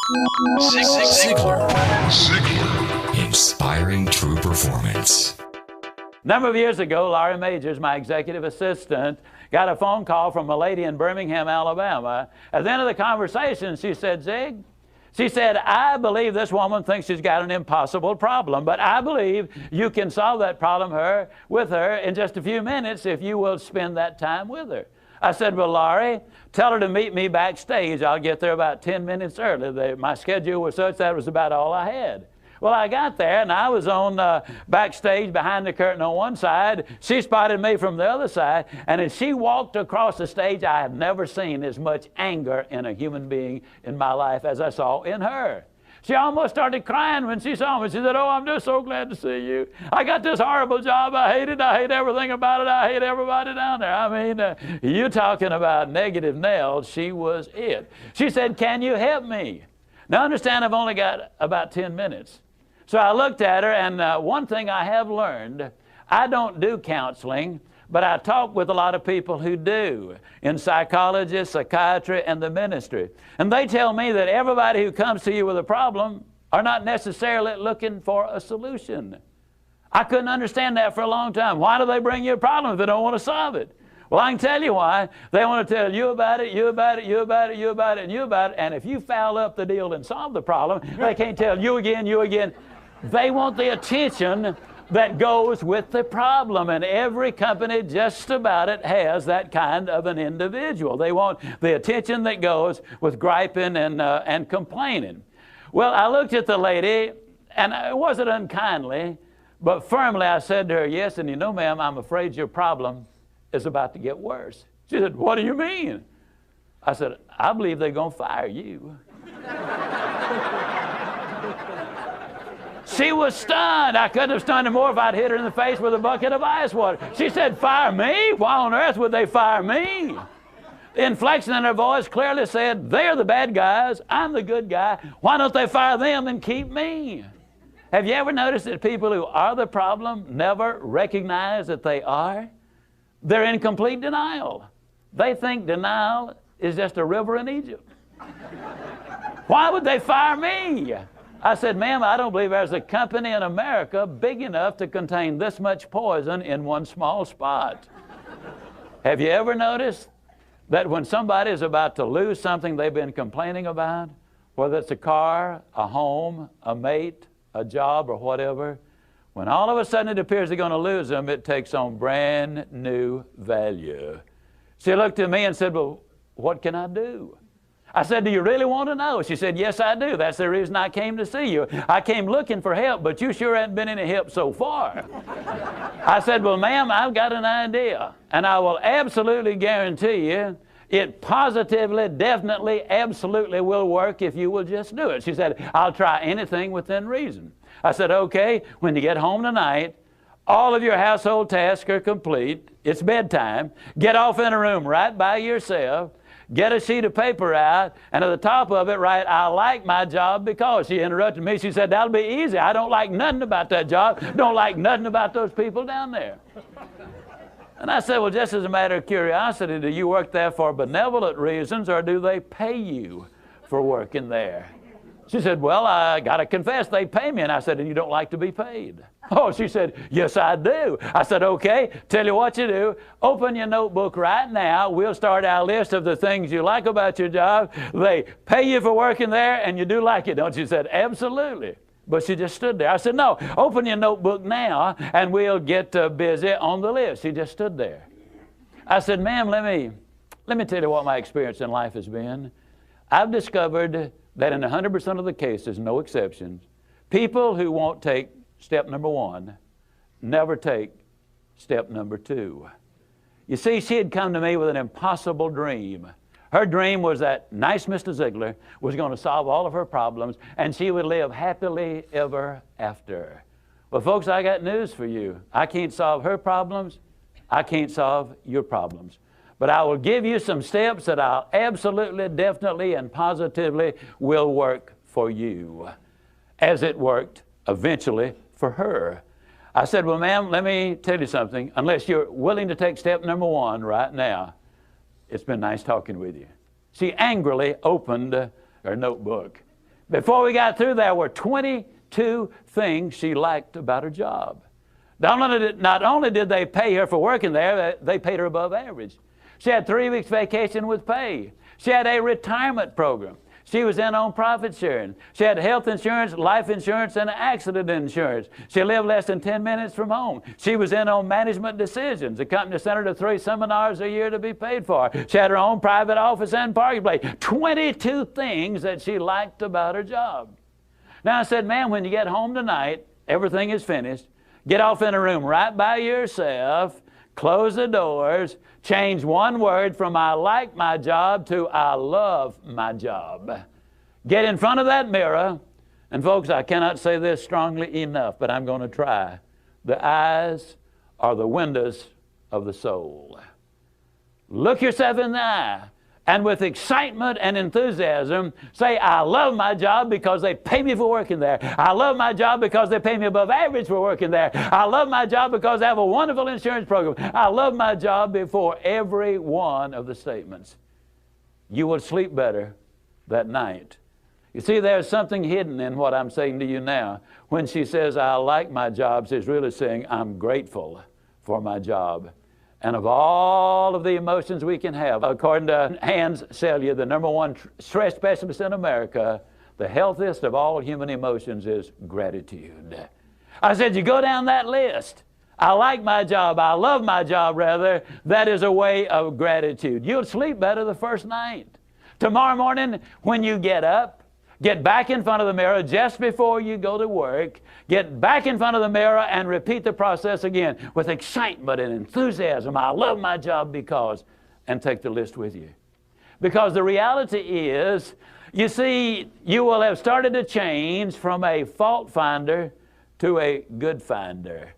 Zig Ziglar. Ziglar. Inspiring true performance. A number of years ago, Laurie Majors, my executive assistant, got a phone call from a lady in Birmingham, Alabama. At the end of the conversation, she said, Zig, she said, I believe this woman thinks she's got an impossible problem, but I believe you can solve that problem with her in just a few minutes if you will spend that time with her. I said, well, Laurie, tell her to meet me backstage. I'll get there about 10 minutes early. My schedule was such that was about all I had. Well, I got there, and I was on backstage behind the curtain on one side. She spotted me from the other side, and as she walked across the stage, I have never seen as much anger in a human being in my life as I saw in her. She almost started crying when she saw me. She said, oh, I'm just so glad to see you. I got this horrible job. I hate it. I hate everything about it. I hate everybody down there. I mean, you talking about negative nails, she was it. She said, can you help me? Now, understand, I've only got about 10 minutes. So I looked at her, and one thing I have learned, I don't do counseling, but I talk with a lot of people who do, in psychology, psychiatry, and the ministry. And they tell me that everybody who comes to you with a problem are not necessarily looking for a solution. I couldn't understand that for a long time. Why do they bring you a problem if they don't want to solve it? Well, I can tell you why. They want to tell you about it, you about it, you about it, you about it, and you about it. And if you foul up the deal and solve the problem, they can't tell you again, you again. They want the attention that goes with the problem, and every company just about it has that kind of an individual. They want the attention that goes with griping and complaining. Well, I looked at the lady, and it wasn't unkindly, but firmly I said to her, yes, and you know, ma'am, I'm afraid your problem is about to get worse. She said, what do you mean? I said, I believe they're going to fire you. She was stunned. I couldn't have stunned her more if I'd hit her in the face with a bucket of ice water. She said, fire me? Why on earth would they fire me? The inflection in her voice clearly said, they're the bad guys, I'm the good guy. Why don't they fire them and keep me? Have you ever noticed that people who are the problem never recognize that they are? They're in complete denial. They think denial is just a river in Egypt. Why would they fire me? I said, ma'am, I don't believe there's a company in America big enough to contain this much poison in one small spot. Have you ever noticed that when somebody is about to lose something they've been complaining about, whether it's a car, a home, a mate, a job, or whatever, when all of a sudden it appears they're going to lose them, it takes on brand new value. She looked at me and said, well, what can I do? I said, do you really want to know? She said, yes, I do. That's the reason I came to see you. I came looking for help, but you sure haven't been any help so far. I said, well, ma'am, I've got an idea, and I will absolutely guarantee you it positively, definitely, absolutely will work if you will just do it. She said, I'll try anything within reason. I said, okay, when you get home tonight, all of your household tasks are complete. It's bedtime. Get off in a room right by yourself. Get a sheet of paper out, and at the top of it write, I like my job because. She interrupted me. She said, that'll be easy. I don't like nothing about that job. Don't like nothing about those people down there. And I said, well, just as a matter of curiosity, do you work there for benevolent reasons, or do they pay you for working there? She said, well, I got to confess, they pay me. And I said, and you don't like to be paid? Oh, she said, yes, I do. I said, okay, tell you what you do. Open your notebook right now. We'll start our list of the things you like about your job. They pay you for working there, and you do like it, don't you? She said, absolutely. But she just stood there. I said, no, open your notebook now, and we'll get busy on the list. She just stood there. I said, ma'am, let me tell you what my experience in life has been. I've discovered that in 100% of the cases, no exceptions, people who won't take step number one never take step number two. You see, she had come to me with an impossible dream. Her dream was that nice Mr. Ziglar was going to solve all of her problems, and she would live happily ever after. Well, folks, I got news for you. I can't solve her problems. I can't solve your problems. But I will give you some steps that I'll absolutely, definitely, and positively will work for you, as it worked eventually for her. I said, well, ma'am, let me tell you something. Unless you're willing to take step number one right now, it's been nice talking with you. She angrily opened her notebook. Before we got through, there were 22 things she liked about her job. Not only did they pay her for working there, they paid her above average. She had 3 weeks vacation with pay. She had a retirement program. She was in on profit sharing. She had health insurance, life insurance, and accident insurance. She lived less than 10 minutes from home. She was in on management decisions. The company sent her to 3 seminars a year to be paid for. She had her own private office and parking place. 22 things that she liked about her job. Now I said, ma'am, when you get home tonight, everything is finished. Get off in a room right by yourself. Close the doors. Change one word from I like my job to I love my job. Get in front of that mirror. And folks, I cannot say this strongly enough, but I'm going to try. The eyes are the windows of the soul. Look yourself in the eye. And with excitement and enthusiasm, say, I love my job because they pay me for working there. I love my job because they pay me above average for working there. I love my job because they have a wonderful insurance program. I love my job before every one of the statements. You will sleep better that night. You see, there's something hidden in what I'm saying to you now. When she says, I like my job, she's really saying, I'm grateful for my job. And of all of the emotions we can have, according to Hans Selye, the #1 stress specialist in America, the healthiest of all human emotions is gratitude. I said, you go down that list. I like my job. I love my job, rather. That is a way of gratitude. You'll sleep better the first night. Tomorrow morning, when you get up, get back in front of the mirror just before you go to work. Get back in front of the mirror and repeat the process again with excitement and enthusiasm. I love my job because, and take the list with you. Because the reality is, you see, you will have started to change from a fault finder to a good finder.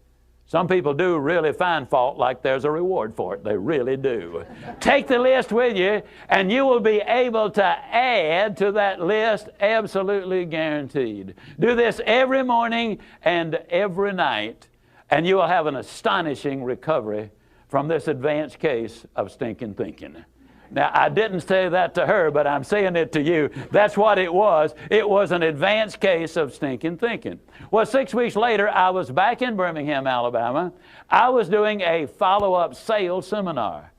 Some people do really find fault like there's a reward for it. They really do. Take the list with you, and you will be able to add to that list, absolutely guaranteed. Do this every morning and every night, and you will have an astonishing recovery from this advanced case of stinking thinking. Now, I didn't say that to her, but I'm saying it to you. That's what it was. It was an advanced case of stinking thinking. Well, 6 weeks later, I was back in Birmingham, Alabama. I was doing a follow-up sales seminar.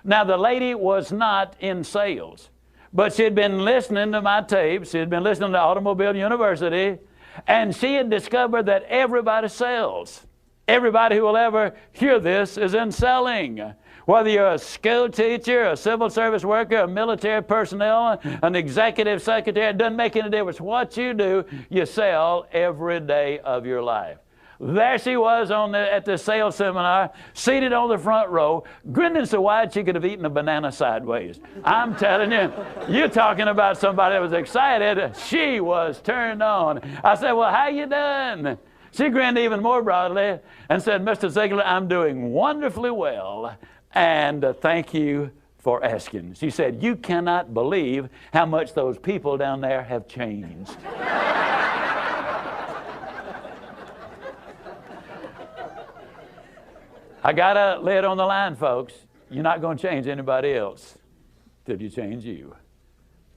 Now, the lady was not in sales, but she had been listening to my tapes. She had been listening to Automobile University, and she had discovered that everybody sells. Everybody who will ever hear this is in selling. Whether you're a school teacher, a civil service worker, a military personnel, an executive secretary, it doesn't make any difference. What you do, you sell every day of your life. There she was at the sales seminar, seated on the front row, grinning so wide she could have eaten a banana sideways. I'm telling you, you're talking about somebody that was excited. She was turned on. I said, well, how you doing? She grinned even more broadly and said, Mr. Ziglar, I'm doing wonderfully well. And thank you for asking. She said, you cannot believe how much those people down there have changed. I got to lay it on the line, folks. You're not going to change anybody else till you change you.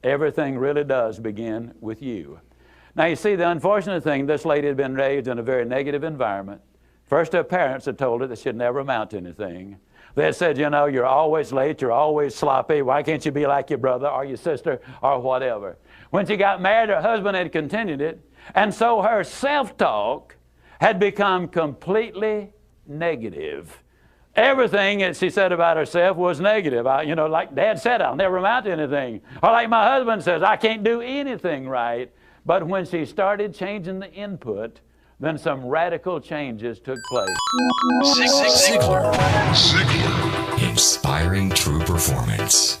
Everything really does begin with you. Now, you see, the unfortunate thing, this lady had been raised in a very negative environment. First, her parents had told her that she'd never amount to anything. They said, you know, you're always late, you're always sloppy, why can't you be like your brother or your sister or whatever? When she got married, her husband had continued it, and so her self-talk had become completely negative. Everything that she said about herself was negative. You know, like Dad said, I'll never amount to anything. Or like my husband says, I can't do anything right. But when she started changing the input, then some radical changes took place. Zig Ziglar. Inspiring true performance.